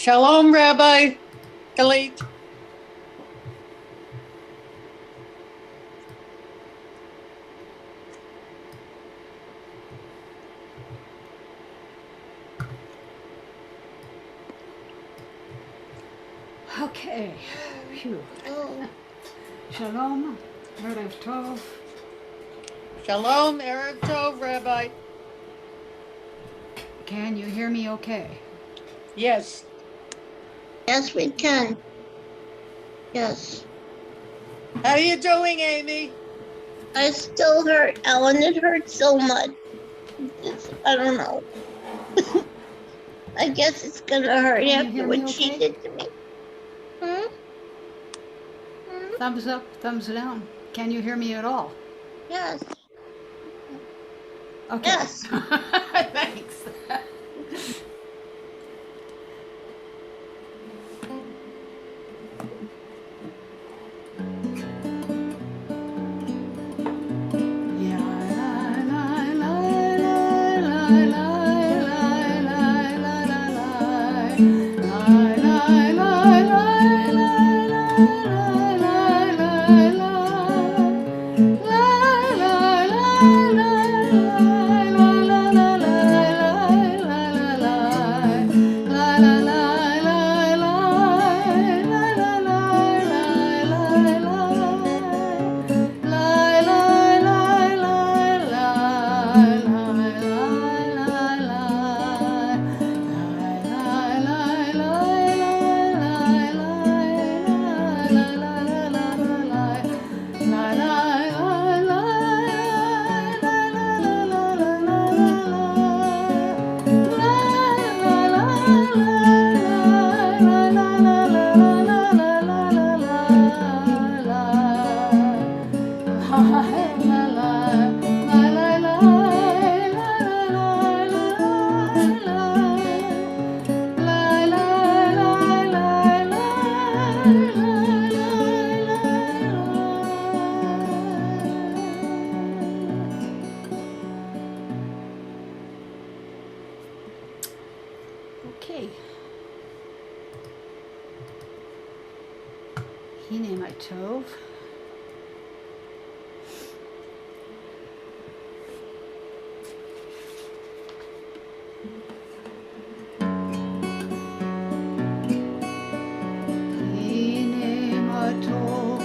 Shalom, Rabbi Galit. Okay. Phew. Shalom. Maariv Tov. Shalom, Erev Tov, Rabbi. Can you hear me okay? Yes. Yes, we can. Yes. How you doing, Amy? I still hurt, Ellen. It hurts so much. I don't know. I guess it's gonna hurt Can you after hear me what she okay? did to me. Hmm? Thumbs up, thumbs down. Can you hear me at all? Yes. Okay. Yes. Thanks. Okay. Hine my tov. Hine ma tov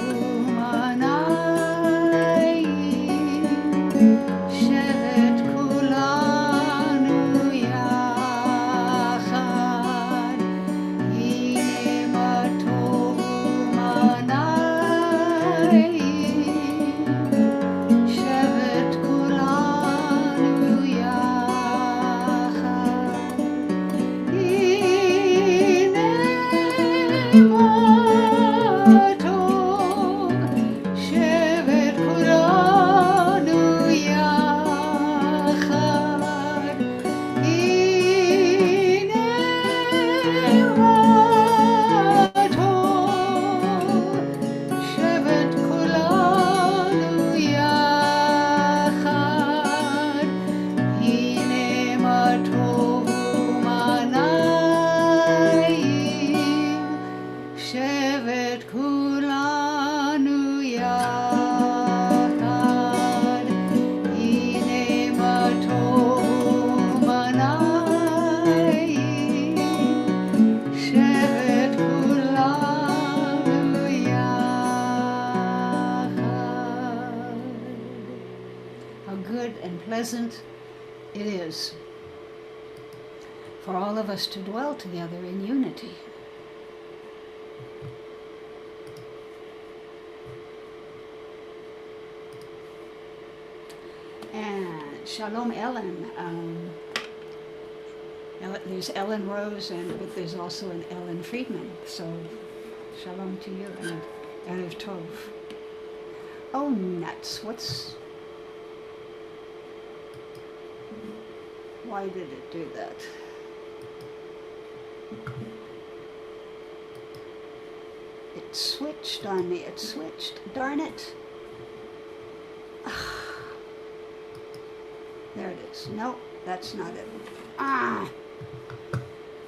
manayim, shevet kulanu yachad. Hine ma tov manayim, shevet kulanu yachad. Hine ma tov, shevet kulanu yachad. Hine ma tov, shevet kulanu yachad. Hine ma tov manayim, shevet kulanu yachad. Hine ma tov manayim, shevet kulanu yachad. How good and pleasant it is for all of us to dwell together in unity. And Shalom Ellen. There's Ellen Rose, but there's also an Ellen Friedman. So Shalom to you and Erev Tov. Oh, nuts. Why did it do that? It switched on me. It switched. Darn it. There it is. Nope, that's not it.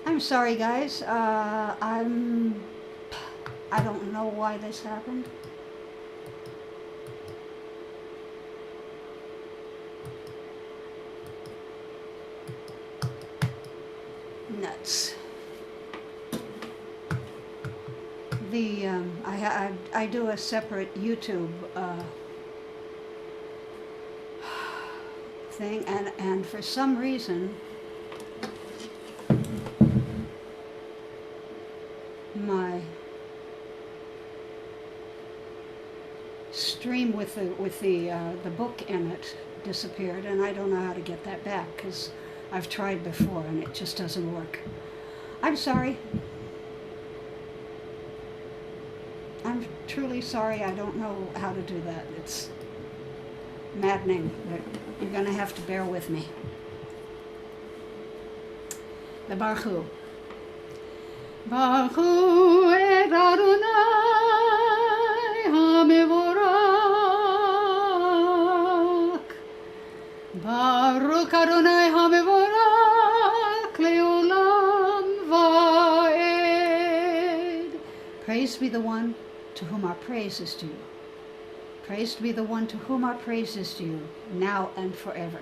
I'm I'm sorry, guys. I don't know why this happened. Nuts. The I do a separate YouTube thing, and for some reason my stream with the book in it disappeared, and I don't know how to get that back because I've tried before and it just doesn't work. I'm sorry. I'm truly sorry. I don't know how to do that. It's maddening, but you're going to have to bear with me. The Baruch Hu. Baruch Hu et Adonai HaMevorak. Baruch Adonai HaMevorak leolam va'ed. Praise be the one to whom our praise is due. Praise be the one to whom our praise is due, now and forever.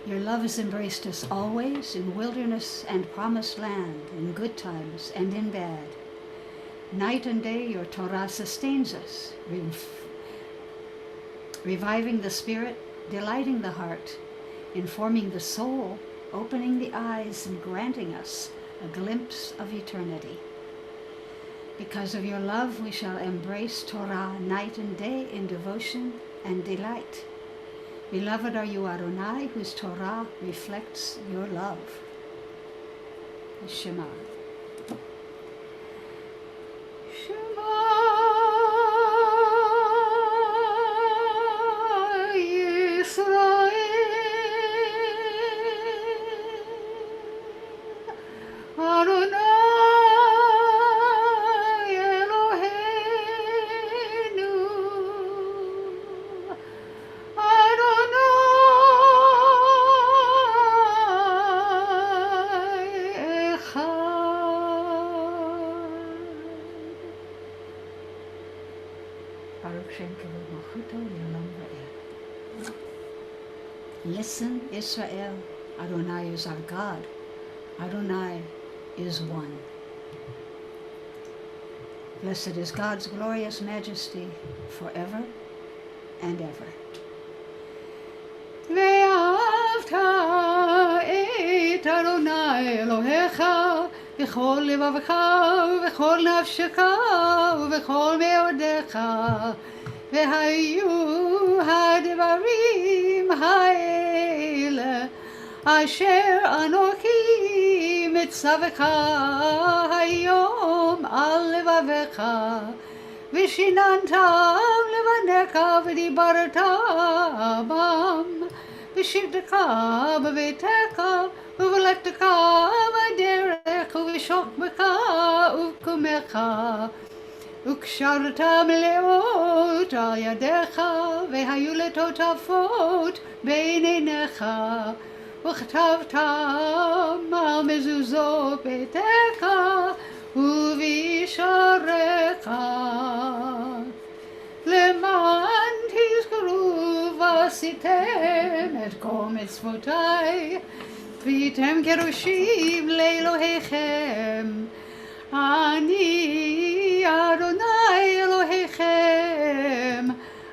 Your love has embraced us always, in wilderness and promised land, in good times and in bad. Night and day your Torah sustains us, reviving the spirit, delighting the heart, informing the soul, opening the eyes, and granting us a glimpse of eternity. Because of your love, we shall embrace Torah night and day in devotion and delight. Beloved are you, Adonai, whose Torah reflects your love. Shema. Shema Yisrael, Adonai Eloheinu, Adonai Echad. Baruch Shem Kavod Malchuto Le'olam Va'ed. Listen, Israel, Adonai is our God. Adonai is one. Blessed is God's glorious majesty forever and ever. ואהבת את אדוני אלוהיך בכל לבבך ובכל נפשך ובכל מאודיך, והיו הדברים האלה אשר אנוכי מצווך היום על לבבך, ושיננתם לבניך ודיברת בם, בשבתך בביתך ובלכתך בדרך ובשוכבך ובקומך, וקשרתם מלאות על ידיך, והיו לטוטפות בין עיניך, וכתבתם על מזוזות ביתך ובשעריך, למען תזכרו ועשיתם את כל מצוותיי, והייתם קדושים לאלוהיכם. אני אדוני אלוהיכם,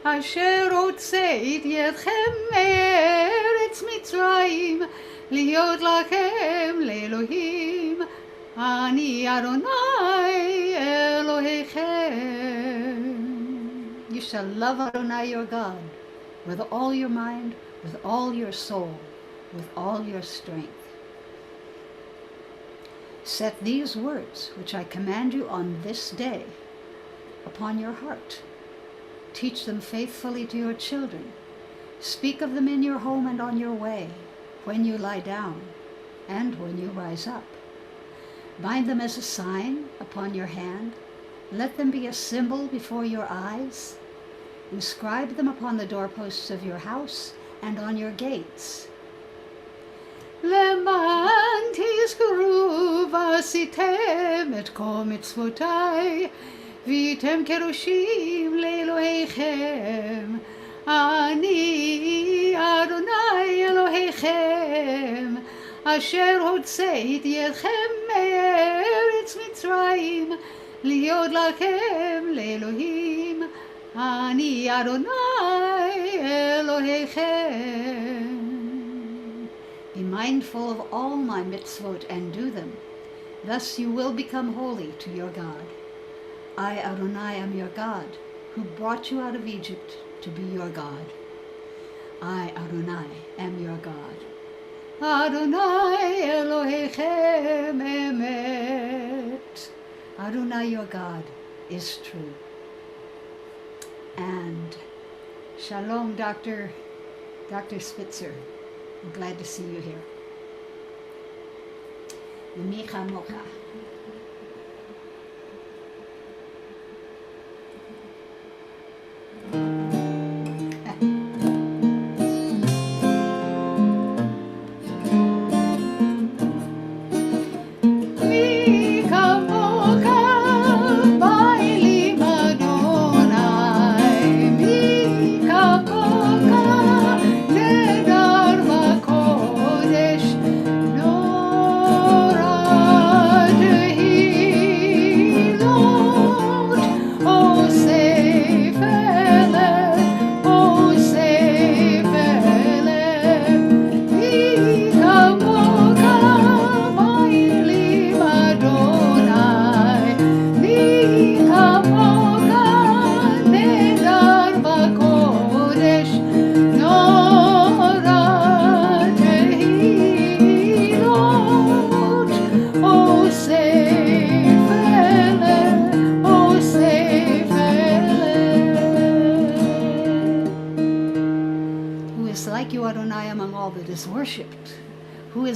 אשר הוצאתי אתכם מארץ מצרים, להיות לכם לאלוהים. אני אדוני אלוהיכם. You shall love Adonai your God with all your mind, with all your soul, with all your strength. Set these words, which I command you on this day, upon your heart. Teach them faithfully to your children. Speak of them in your home and on your way, when you lie down and when you rise up. Bind them as a sign upon your hand. Let them be a symbol before your eyes. Inscribe them upon the doorposts of your house and on your gates. למען תזכרו ועשיתם את כל מצוותיי, והייתם קדושים לאלוהיכם. אני אדוני אלוהיכם, אשר הוצאתי אתכם מארץ מצרים, להיות לכם לאלוהים. אני אדוני אלוהיכם. Be mindful of all my mitzvot and do them. Thus you will become holy to your God. I, Adonai, am your God, who brought you out of Egypt to be your God. I, Adonai, am your God. Adonai Elohechem emet. Adonai, your God, is true. And Shalom, Dr. Spitzer. I'm glad to see you here. Micha Mocha.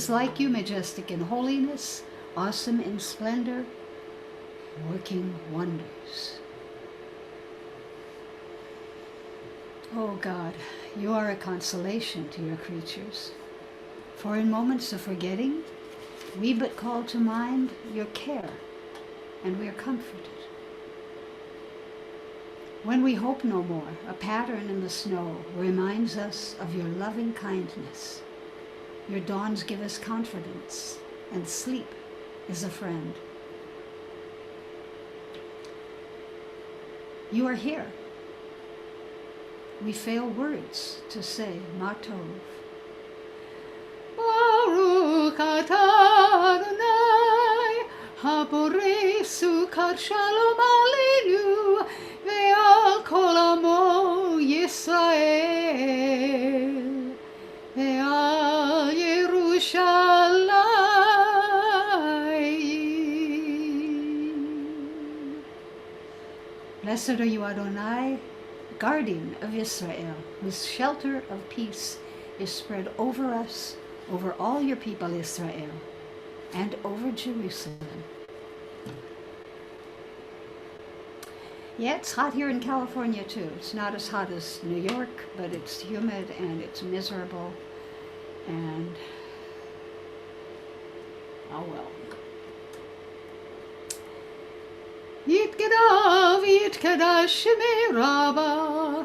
Like you, majestic in holiness, awesome in splendor, working wonders. Oh God, you are a consolation to your creatures. For in moments of forgetting, we but call to mind your care, and we are comforted. When we hope no more, a pattern in the snow reminds us of your loving kindness. Your dawns give us confidence, and sleep is a friend. You are here. We fail words to say Ma Tov. Baruch atah Adonai, haborei sukat shalom aleinu, ve'al kol amo Yisrael, ve'al Blessed are you, Adonai, guardian of Israel, whose shelter of peace is spread over us, over all your people Israel, and over Jerusalem. Yeah, it's hot here in California too. It's not as hot as New York, but it's humid and it's miserable. And oh well. Yitgedav yitkedash shemei Rabbah,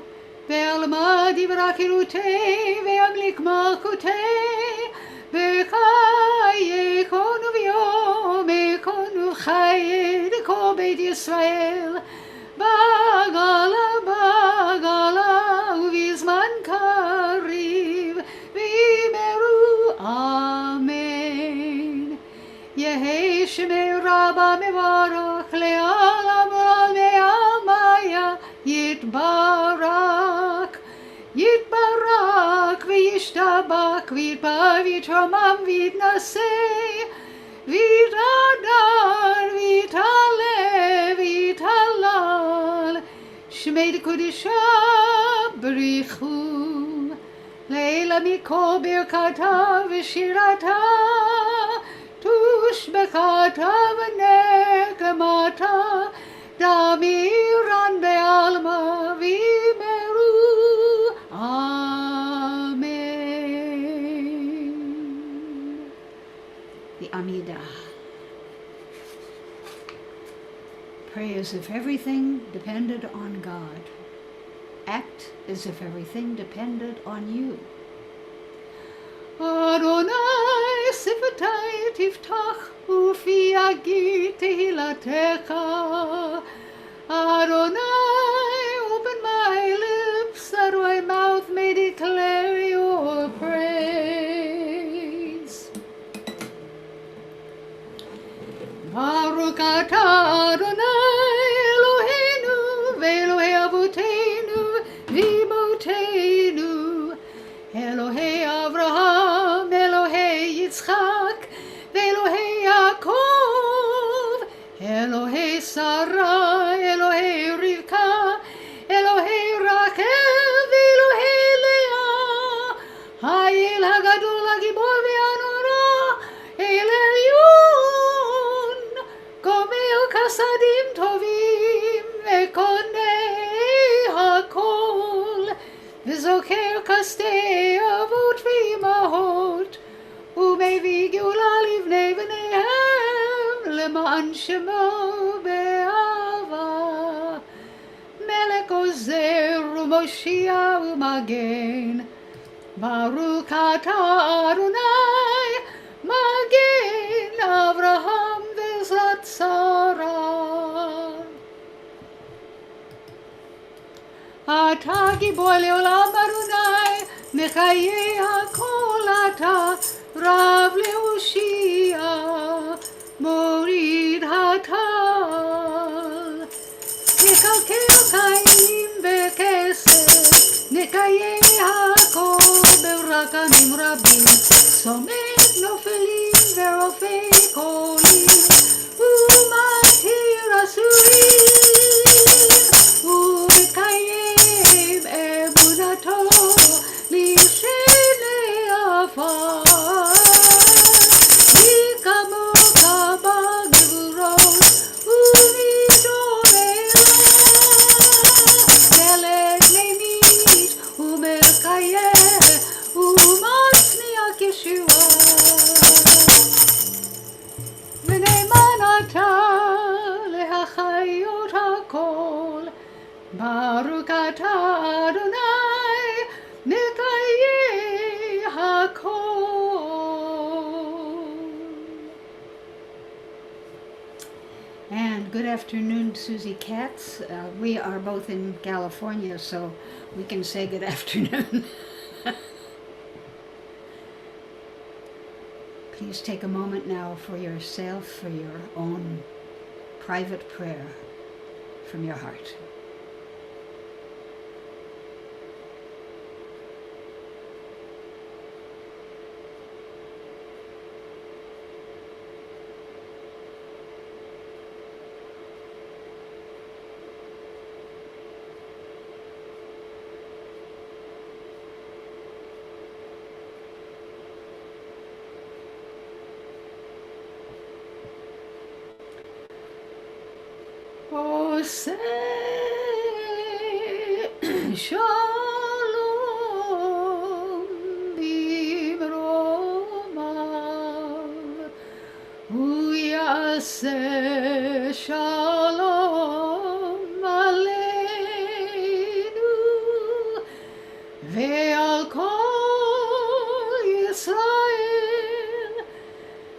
ve'alma divra kirutei, ve'amlik malkutei, ve'chai yekonu v'yom yekonu chai d'kol beit Yisrael, bagala uvizman kariv, v'imeru amen. Yehei shemei Rabbah mevarach le'alam me'amaya yitbarak v'yishtabak v'yitbar v'yitromam v'yitnaseh v'yitadar v'yitaleh v'yitalal shmei d'kodisha b'richu leila mikol birkata v'shirata tushbekata v'nekamata damiran be'alma v'imeru amen. Pray as if everything depended on God. Act as if everything depended on you. Adonai sifatai tiftach ufi yagid tehilatecha. Adonai, open my lips that my mouth may declare your praise. Baruch atah Adonai Eloheinu ve'Elohei avotenu v'imotenu, Elohei Avraham, Elohei Yitzchak, ve'Elohei Yaakov, Elohei Sarah, Elohei Rivka, Elohei Rachel, ve'Elohei Leah, Ha'el Hagadol Hagibor ve'Hanora, El Elyon, Gomel Chasadim Tovim, ve'Konei Hakol, V'Zocher Kastei Avot ve'Imahot, U'Mevi Geula Livnei V'neihem, Le'ma'an Shemo be'ava, Melech Ozer u'Moshia u'Magen, Baruch atah Adonai, Magen Avraham ve'Zat Sarah. Atah Gibor le'olam Adonai, Mechayei hakol atah, Rav le'Hoshia, Morid hatal. Nikalkel Chaim ve'Kesed, Nikayei hakol be'rakanim rabim, Somet nofelim ve'rofei kolim, U'matir asurim, U'mekayem emunato l'shenei afar. Yikamu kama gevurot u'midorela, Melech Lemit u'Mekayeh u'Matzniach Yeshua. V'neiman atah lehachayot hakol, Baruch atah Adonai Mekayeh hakol. And good afternoon, Susie Katz. We are both in California, so we can say good afternoon. Please take a moment now for yourself, for your own private prayer from your heart. Oh, say Shalom b'mromav, Uyaseh Shalom aleinu, ve'al kol Yisrael,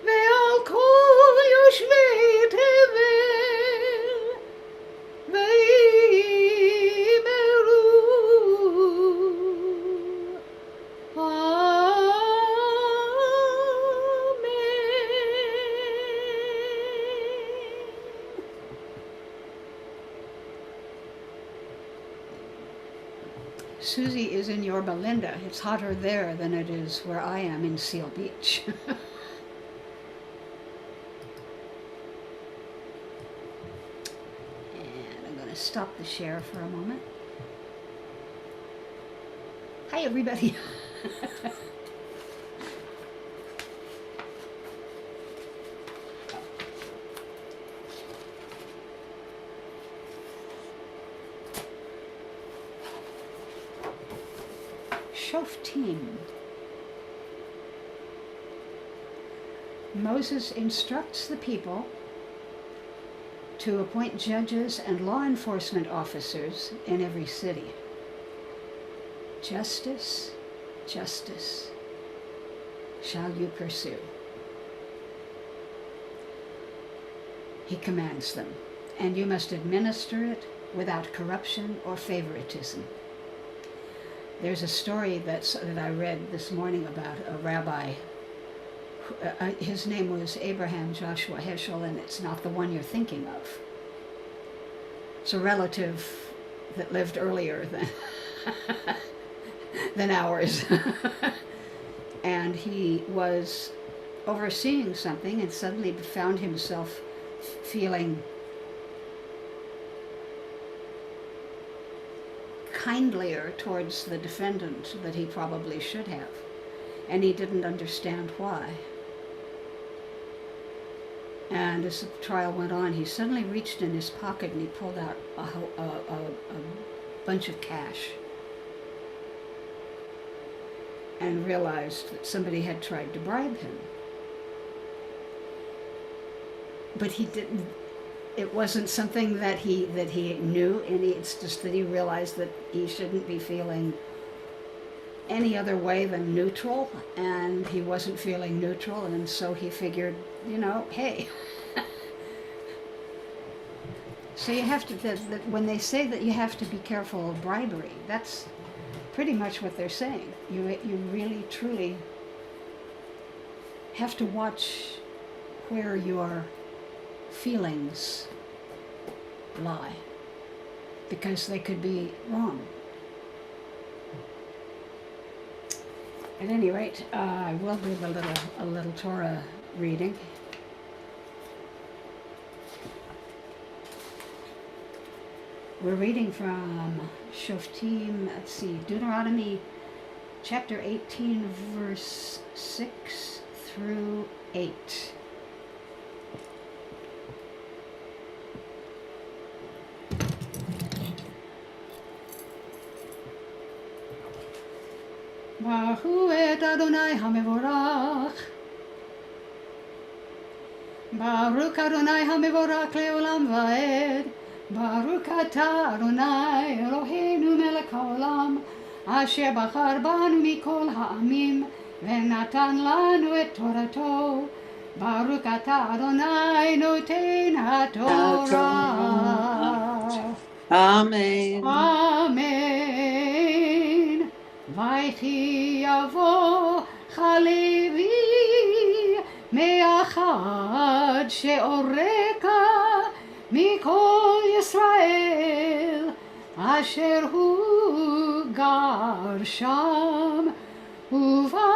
ve'al kol yoshvei tevel, ve'imeru Amen. Susie is in Yorba Linda. It's hotter there than it is where I am in Seal Beach. And I'm going to stop the share for a moment. Hi, everybody. Shoftim. Moses instructs the people to appoint judges and law enforcement officers in every city. Justice, justice shall you pursue. He commands them, and you must administer it without corruption or favoritism. There's a story that I read this morning about a rabbi. His name was Abraham Joshua Heschel, and it's not the one you're thinking of. It's a relative that lived earlier than ours. And he was overseeing something and suddenly found himself feeling kindlier towards the defendant that he probably should have. And he didn't understand why. And as the trial went on, he suddenly reached in his pocket and he pulled out a bunch of cash and realized that somebody had tried to bribe him. But he didn't. It wasn't something that he knew, and it's just that he realized that he shouldn't be feeling any other way than neutral, and he wasn't feeling neutral, and so he figured, hey. So you have to, when they say that you have to be careful of bribery, that's pretty much what they're saying. You really, truly have to watch where your feelings lie, because they could be wrong. At any rate, I will do a little Torah reading. We're reading from Shoftim, Deuteronomy chapter 18, verse 6 through 8. Baruch et Adonai HaMevorach. Baruch Adonai HaMevorach leolam vaed. Baruch atah Adonai Eloheinu melech haolam, asher bachar banu mikol ha'amim, venatan lanu et Torato. Baruch atah Adonai noten haTorah. Amen. Amen. Vaychi yavo chalevi me'achad she'oreka mikol Yisrael asher hu gar sham uva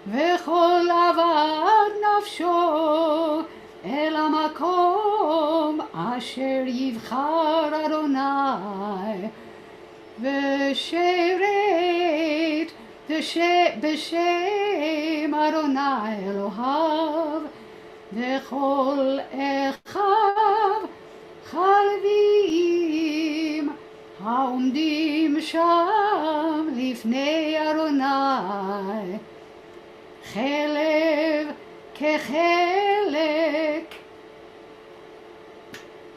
v'chol avad nafsho el hamakom asher yivchar Adonai v'sheret b'shem Adonai Elohav v'chol echav chalvim ha'omdim sham lifnei Adonai chelev kechelek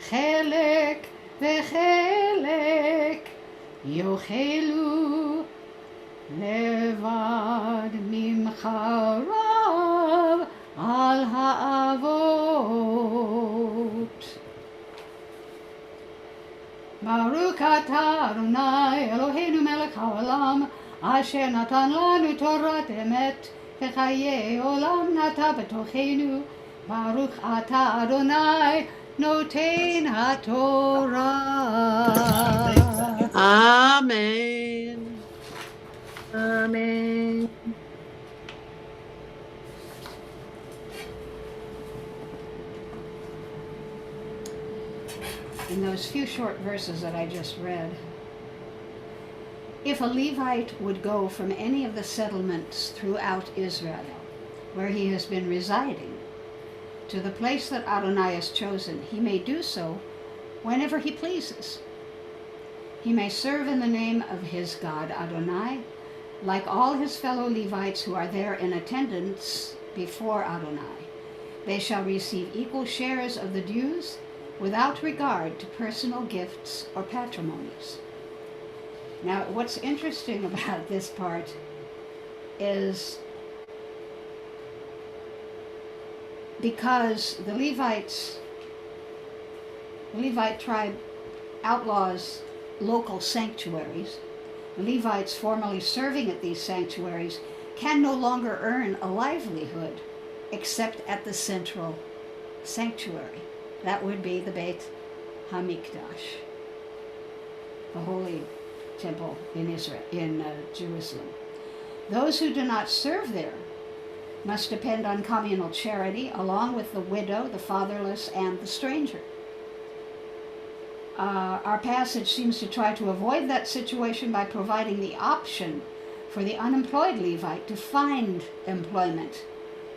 חלק וחלק יאכלו לבד ממך רב על האבות. ברוך אתה אדוני אלוהינו מלך העולם אשר נתן לנו תורת אמת וחיי עולם נטע בתוכנו. ברוך אתה אדוני נותן התורה. Amen. Amen. In those few short verses that I just read, if a Levite would go from any of the settlements throughout Israel where he has been residing to the place that Adonai has chosen, he may do so whenever he pleases. He may serve in the name of his God Adonai, like all his fellow Levites who are there in attendance before Adonai. They shall receive equal shares of the dues without regard to personal gifts or patrimonies. Now, what's interesting about this part is because the Levite tribe outlaws local sanctuaries, the Levites formerly serving at these sanctuaries can no longer earn a livelihood except at the central sanctuary. That would be the Beit HaMikdash, the holy temple in Jerusalem. Those who do not serve there must depend on communal charity, along with the widow, the fatherless, and the stranger. Our passage seems to try to avoid that situation by providing the option for the unemployed Levite to find employment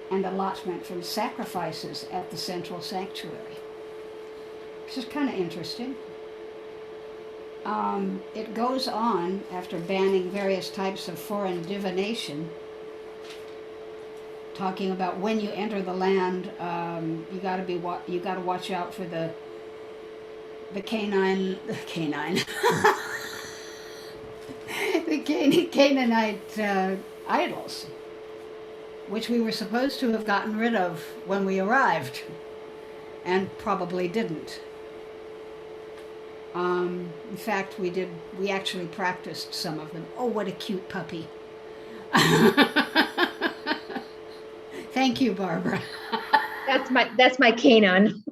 and allotment from sacrifices at the central sanctuary, which is kind of interesting. It goes on, after banning various types of foreign divination, talking about when you enter the land, you got to watch out for the Canaanite idols, which we were supposed to have gotten rid of when we arrived, and probably didn't. In fact, we actually practiced some of them. Oh, what a cute puppy. Thank you, Barbara. That's my Canaan.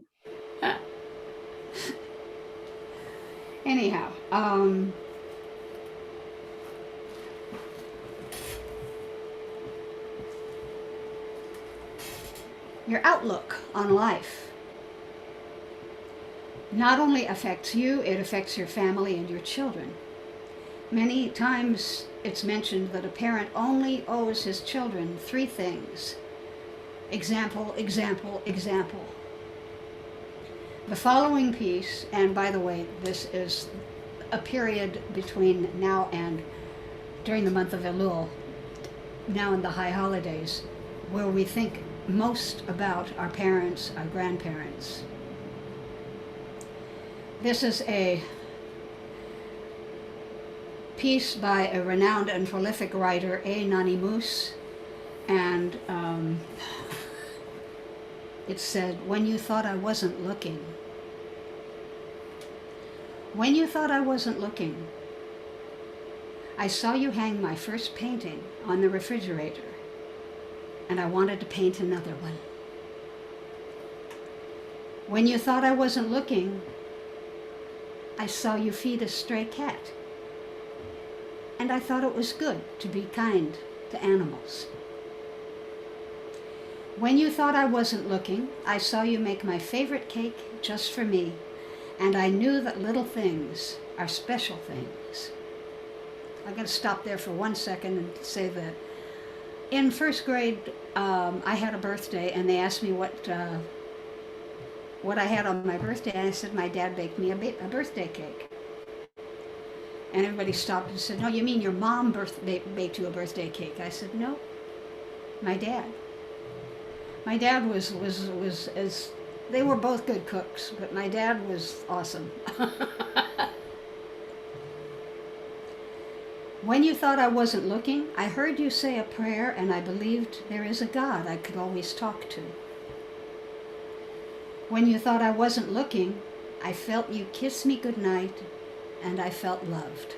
Anyhow, your outlook on life not only affects you, it affects your family and your children. Many times it's mentioned that a parent only owes his children 3 things. Example, example, example. The following piece, and by the way, this is a period between now and during the month of Elul, now in the high holidays, where we think most about our parents, our grandparents. This is a piece by a renowned and prolific writer, Anonymous, and it said, "When you thought I wasn't looking, when you thought I wasn't looking, I saw you hang my first painting on the refrigerator, and I wanted to paint another one. When you thought I wasn't looking, I saw you feed a stray cat, and I thought it was good to be kind to animals. When you thought I wasn't looking, I saw you make my favorite cake just for me, and I knew that little things are special things." I'm going to stop there for 1 second and say that in first grade, I had a birthday, and they asked me what I had on my birthday, and I said my dad baked me a birthday cake. And everybody stopped and said, "No, you mean your mom baked you a birthday cake?" I said, "No, my dad." My dad was as, they were both good cooks, but my dad was awesome. When you thought I wasn't looking, I heard you say a prayer, and I believed there is a God I could always talk to. When you thought I wasn't looking, I felt you kiss me goodnight, and I felt loved.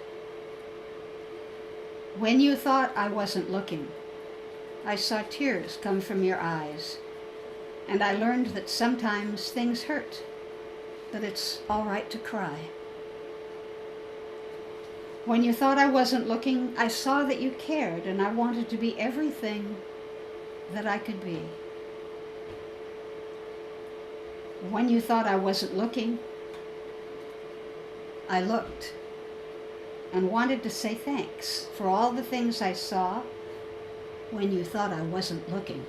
When you thought I wasn't looking, I saw tears come from your eyes, and I learned that sometimes things hurt, but it's all right to cry. When you thought I wasn't looking, I saw that you cared, and I wanted to be everything that I could be. When you thought I wasn't looking, I looked and wanted to say thanks for all the things I saw when you thought I wasn't looking.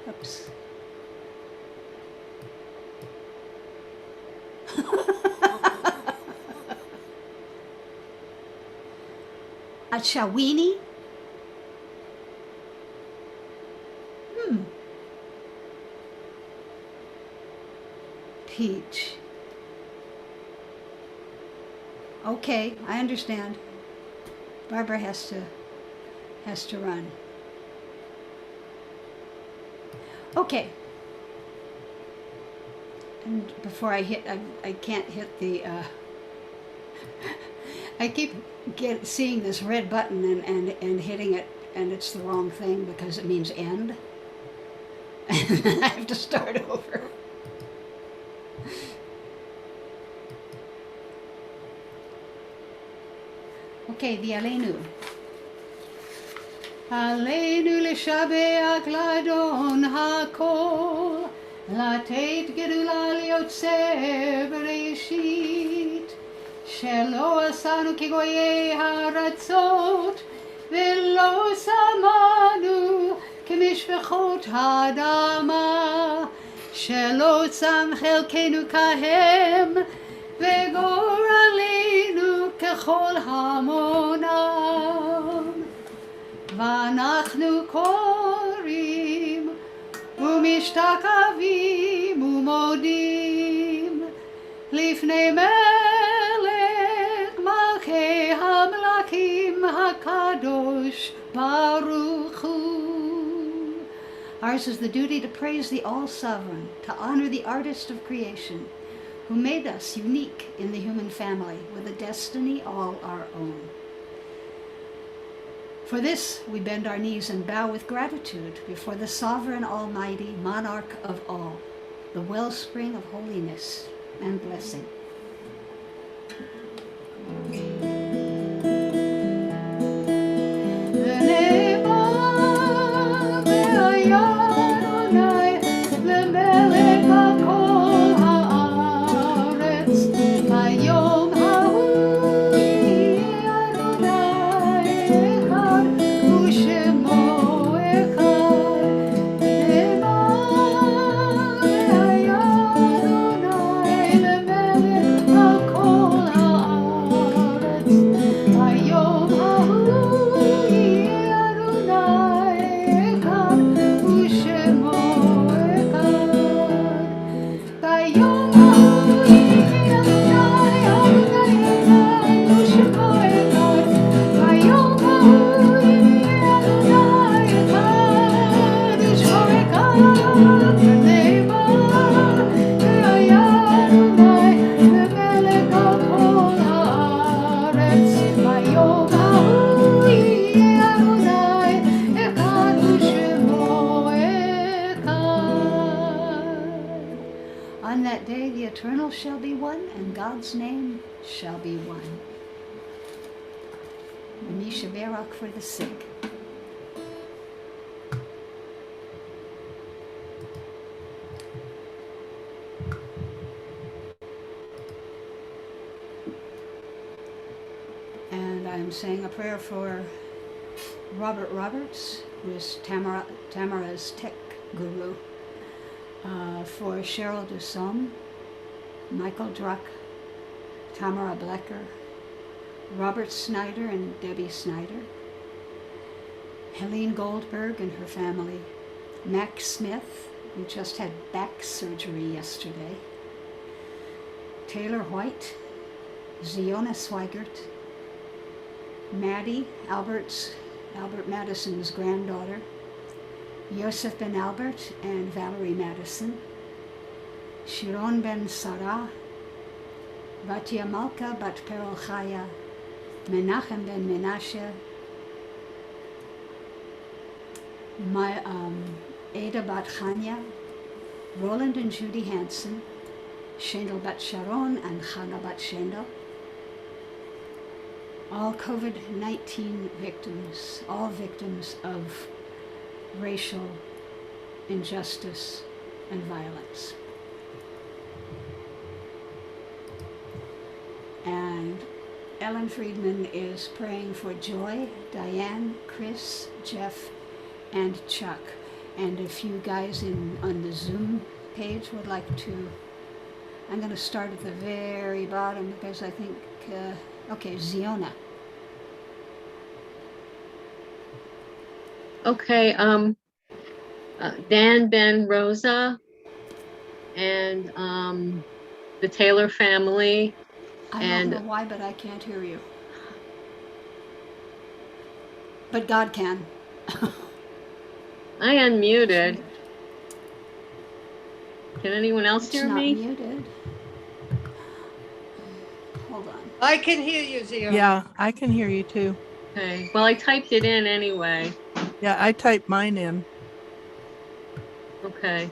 Oops. A Shawini? Peach. Okay, I understand. Barbara has to run. Okay. And before I hit, I can't hit the. I keep seeing this red button and hitting it, and it's the wrong thing because it means end. And I have to start over. Okay, the Aleinu. Aleinu l'shabeach l'adon hakol, לתת גדולה ליוצר בראשית, שלא עשנו כגויי הארצות, ולא שמנו כמשפחות האדמה, שלא צם חלקנו כהם, וגורלנו ככל המונם. ואנחנו קוראים ומשתחווים ומודים לפני מלך מלכי המלכים הקדוש ברוך הוא. Ours is the duty to praise the All-Sovereign, to honor the artist of creation, who made us unique in the human family with a destiny all our own. For this, we bend our knees and bow with gratitude before the sovereign, almighty, monarch of all, the wellspring of holiness and blessing. On that day, the eternal shall be one, and God's name shall be one. Misha Barak for the sick. And I'm saying a prayer for Robert Roberts, who is Tamara's tech guru. For Cheryl Dussom, Michael Druck, Tamara Becker, Robert Snyder and Debbie Snyder, Helene Goldberg and her family, Max Smith, who just had back surgery yesterday, Taylor White, Ziona Swigert, Maddie, Albert Madison's granddaughter, Yosef Ben Albert and Valerie Madison, Shiron Ben Sarah, Batia Malka Bat Perel Chaya, Menachem Ben Menashe, Ada Bat Chanya, Roland and Judy Hansen, Shendel Bat Sharon and Chana Bat Shendel, all COVID-19 victims, all victims of racial injustice and violence. And Ellen Friedman is praying for Joy, Diane, Chris, Jeff, and Chuck. And if you guys on the Zoom page would like to, I'm going to start at the very bottom because I think, okay, Ziona. Okay, Dan, Ben, Rosa, and the Taylor family. I And- don't know why, but I can't hear you. But God can. I unmuted. Can anyone else It's hear not me? muted. Hold on. I can hear you, Zio. Yeah, I can hear you too. Okay, well, I typed it in anyway. Yeah, I typed mine in. Okay.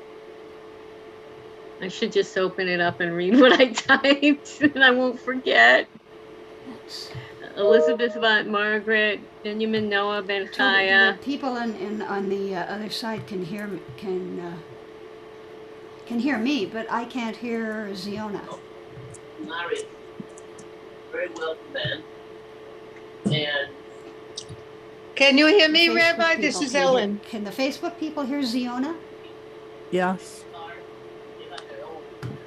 I should just open it up and read what I typed, and I won't forget. That's Elizabeth Von Margaret, Benjamin Noah Ben the Chaya. people on the other side can hear me, can hear me, but I can't hear Ziona. Maariv, very welcome, man. And Can you hear me, The Facebook Rabbi? This people is can hear- Ellen. Can the Facebook people hear Ziona? Yes. they got their own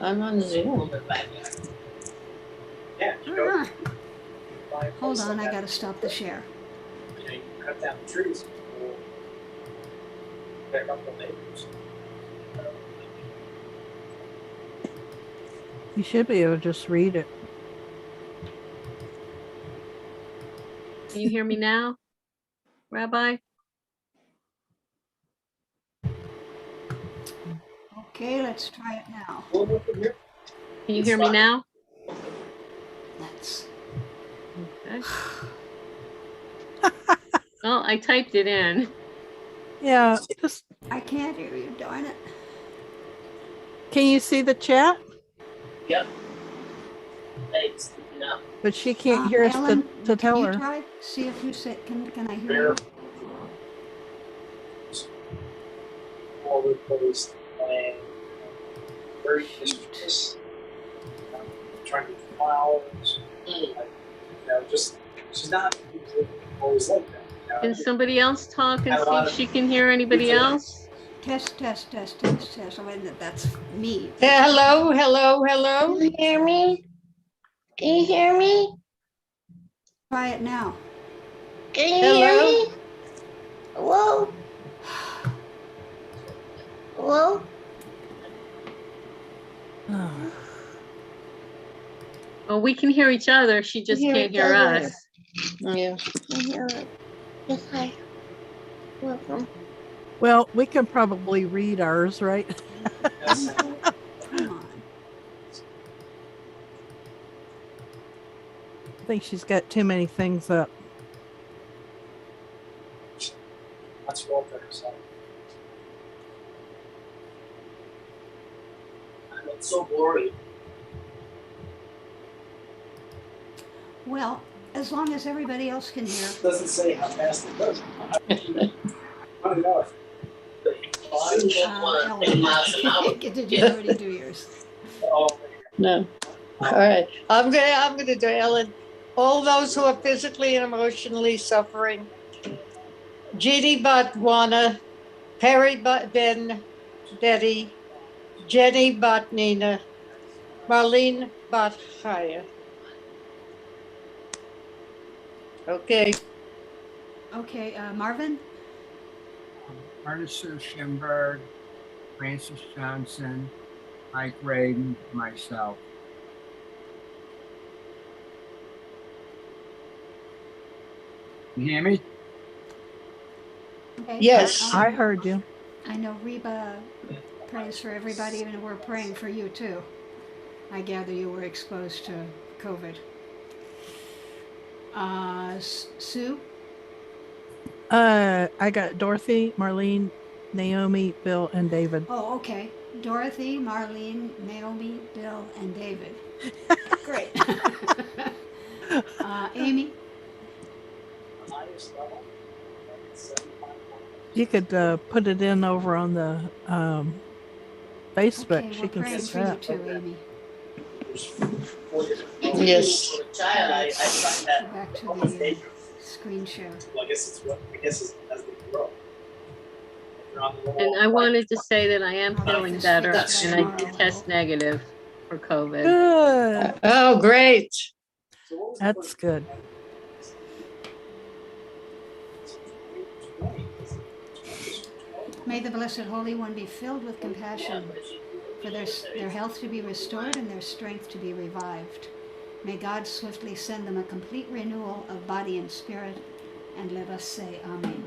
I'm on Zoom. backyard. Yeah, you go. Ah, Buy a hold place on, like I that. gotta stop the share. You know, you cut down the trees, we'll pick up the neighbors. You should be able to just read it. Can you hear me now, Rabbi? Okay, let's try it now. We'll look in here. Can you hear me now? That's Okay. Well, I typed it in. Yeah, just I can't hear you, darn it. can you see the chat? Yep. Thanks, sticking up. But she can't hear us Ellen, to tell can you her. try? See if you say, can I hear Fair. you? All the place, and very mischievous. Trying to do flowers. You know, just, she's not usually always like that. You know? Can somebody else talk and see if she can hear anybody else? Test. Oh, wait a minute, that's me. Hello, hello, hello. Can you hear me? Can you hear me? Try it now. Can you hear Hello? me? Hello? Hello? Well, we can hear each other. She just Hear can't each hear other. us. Yeah. Can you hear me? Yes, hi. Welcome. Well, we can probably read ours, right? Come on. I think she's got too many things up. That's Walter. So. It's so boring. Well, as long as everybody else can hear. It doesn't say how fast it goes. I don't know. Ellen, did you already do yours? No. All right. I'm gonna do Ellen. All those who are physically and emotionally suffering. Jeannie Botwana, Perry Ben Betty, Jenny Botnina, Marlene Bothaya. Okay. Okay, Marvin? Artister Schemberg, Francis Johnson, Mike Raden, myself. You hear me? Okay. Yes. I heard you. I know Reba prays for everybody, and we're praying for you too. I gather you were exposed to COVID. Sue? I got Dorothy, Marlene, Naomi, Bill, and David. Oh, okay. Dorothy, Marlene, Naomi, Bill, and David. Great. Amy? You could put it in over on the Facebook. Okay, She we're can praying see for you that. too, Amy. Yes. For a child, I find Go that back to almost the dangerous. screen share. Well, I guess it's as they grow. If you're on the wall, And I wanted to say that I am I'll get feeling this better fixed and I tomorrow, did I test hope. negative for COVID. Good. Oh, great. That's good. May the Blessed Holy One be filled with compassion for their health to be restored and their strength to be revived. May God swiftly send them a complete renewal of body and spirit, and let us say Amen.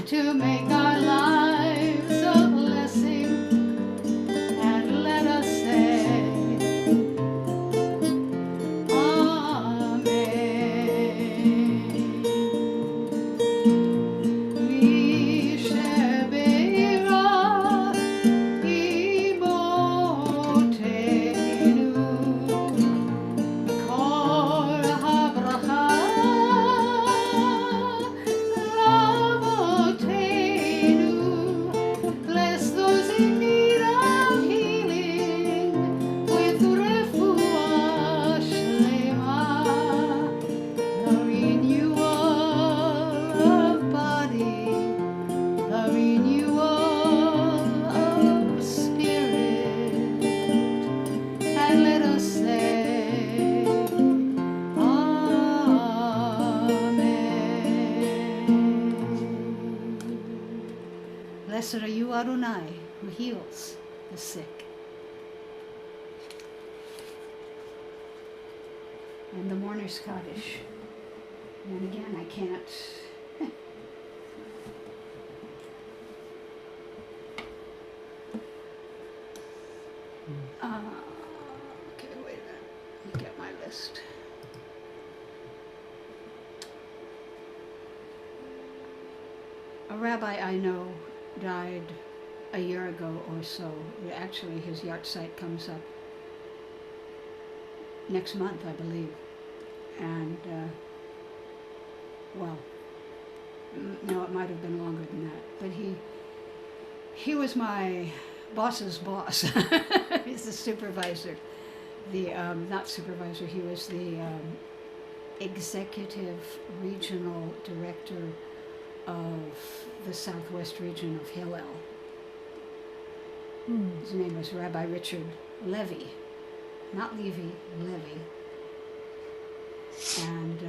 To make our lives a blessing, and let us say Amen. Mishebeirach imotenu, kol habracha. Bless those in need of healing with refuah shlema, the renewal of body, the renewal of spirit, and let us say Amen. Blessed are you, Adonai, who heals the sick. And the mourner's Kaddish. And again, I can't. Okay, wait a minute. Let me get my list. A rabbi I know died a year ago or so. Actually, his yahrzeit comes up next month, I believe. And, well, no, it might have been longer than that. But he was my boss's boss. He's the supervisor. Not supervisor, he was the executive regional director of the southwest region of Hillel. His name was Rabbi Richard Levy, not Levy, Levy. And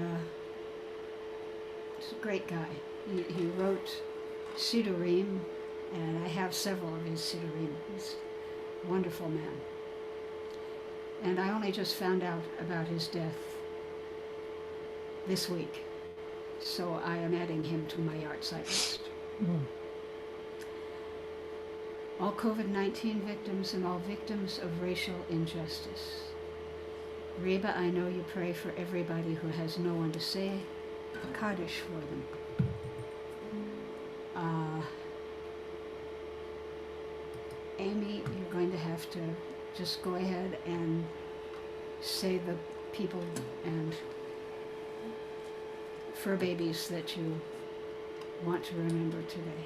he's a great guy. He wrote Sidurim, and I have several of his Sidurim. He's a wonderful man. And I only just found out about his death this week. So I am adding him to my yahrzeit list. All COVID-19 victims and all victims of racial injustice. Reba, I know you pray for everybody who has no one to say Kaddish for them. Amy, you're going to have to just go ahead and say the people and fur babies that you want to remember today.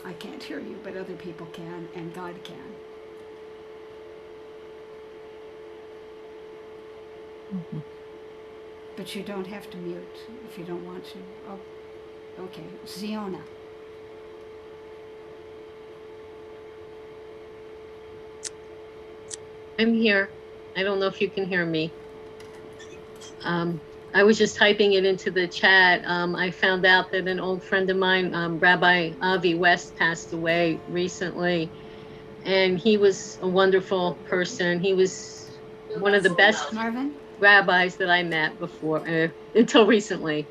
I can't hear you, but other people can, and God can. But you don't have to mute if you don't want to. Oh, okay. Ziona. I'm here. I don't know if you can hear me. I was just typing it into the chat. I found out that an old friend of mine, Rabbi Avi West, passed away recently. And he was a wonderful person. He was one of the best Marvin? rabbis that I met before, until recently.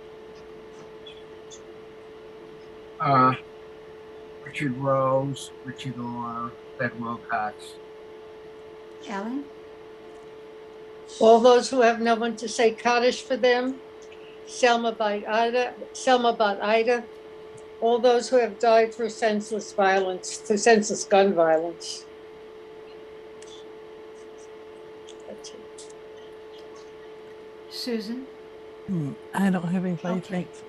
Richard Rose, Richard Orr, Fred Wilcox. Alan? All those who have no one to say Kaddish for them, Selma Bat Ida, all those who have died through senseless violence, through senseless gun violence. Susan, I don't have anybody, Okay. thanks.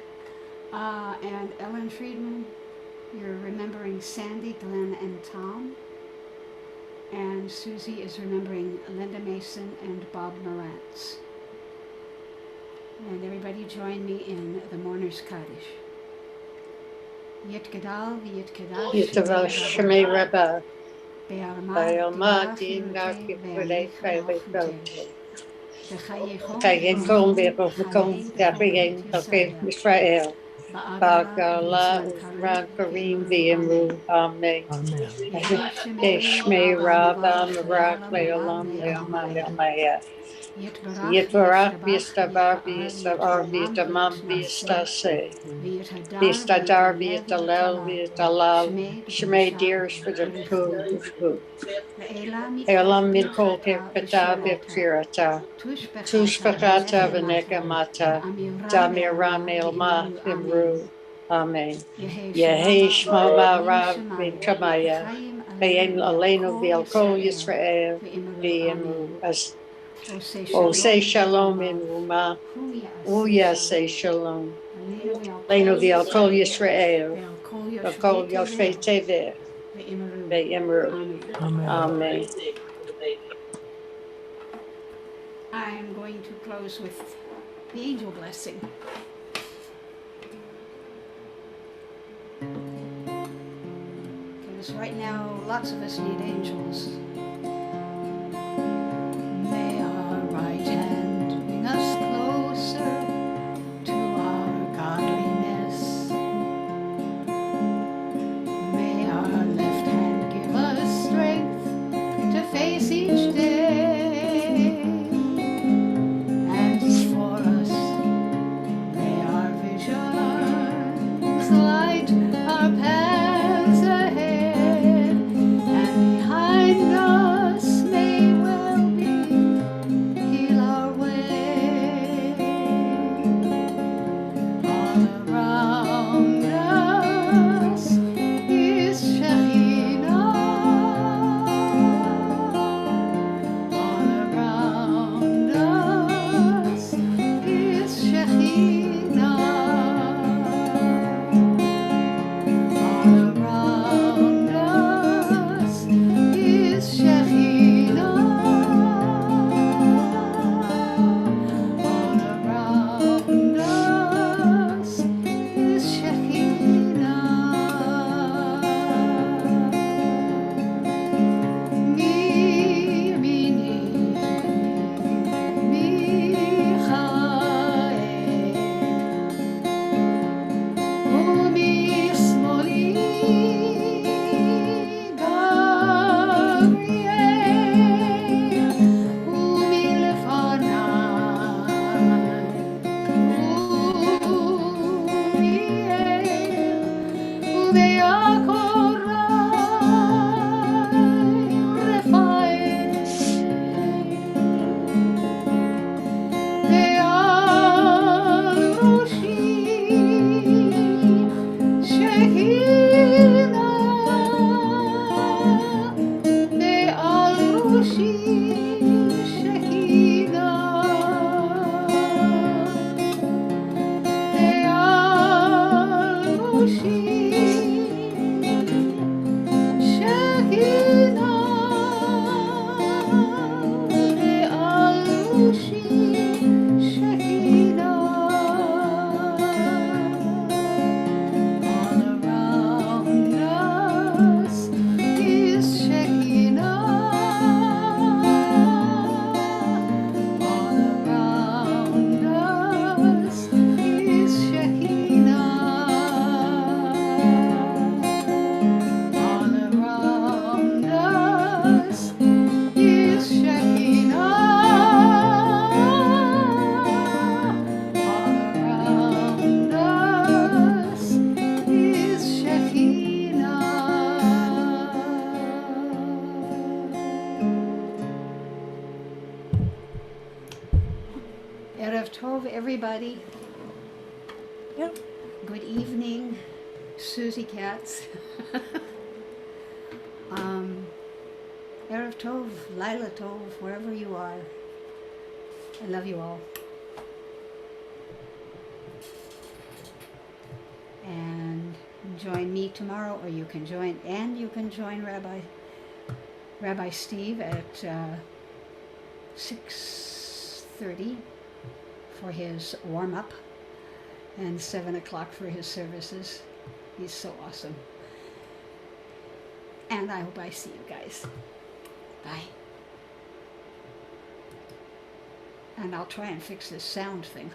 and Ellen Friedman. You're remembering Sandy, Glenn, and Tom. And Susie is remembering Linda Mason and Bob Morantz. And everybody join me in the Mourner's Kaddish. Yit Gadal v'yit Kadash Yitava Shemei Rabba. Be'alma Bayoma dinach Dinach yivutei Yipurei ve'alchutei Felchutei. B'chayechom Kayenkom v'chayim Berokum B'chol Gabriel Kafe Yisrael Israel. Ba'agala Bagala Uzman Uzran Karim Karim Ve'imru V'imru. Amen. Amen. Yehi Shmei Shemei Rabba Rabba Marak Me'olam Leolam Le'olam Leomaya. Yitbarach Yitvarach v'yishtabach V'yistabar v'yitpa'al V'yitamam v'yitnaseh V'yistaseh. v'yithadar V'yistadar v'yitalel V'yitalal Shmei Shmei b'kedusha Dirish for the Phu. Ve'ela Elam mikol Mikol pirchata Pirkata v'shirata V'Pirata. tushbechata Tushbachata v'negamata V'Negamata. v'amiram Damiram ve'alma Elma v'imru amen Imru. Amen. Yehi Yehi shalama Shmama min Rav Bin shemayim Kamaya. v'chayim Ve'en Aleinu aleinu V'Yalkol v'yalkol Yisrael. Yisrael v'imru V'Imru. amen As Osei O say shalom Shalom in Ruma. hu Uya ya'aseh say shalom Shalom. Aleinu Leinu v'yalkol V'Yalkol Yisrael. Ve'alkol V'Kol yoshvei Yoshvei tevel Teveh. ve'imru Ve'Imru. amen Amen. Amen. I am going to close with the angel blessing. Because right now, lots of us need angels. May our right hand bring us closer to our godliness. May our left hand give us strength to face each day. And before us, may our visions light our paths ahead, and behind us may well be heal our way. All around us is Shekhinah. All around us is Shekhinah. All around us is Shekhinah. All around us is Shekhinah. Erev Tov, everybody. Yep. Good evening, Susie Katz. Erev Tov, Laila Tov, wherever you are. I love you all. join me tomorrow, or you can join Rabbi Steve at 6:30 for his warm-up and 7 o'clock for his services. He's so awesome. And I hope I see you guys. Bye. And I'll try and fix this sound thing.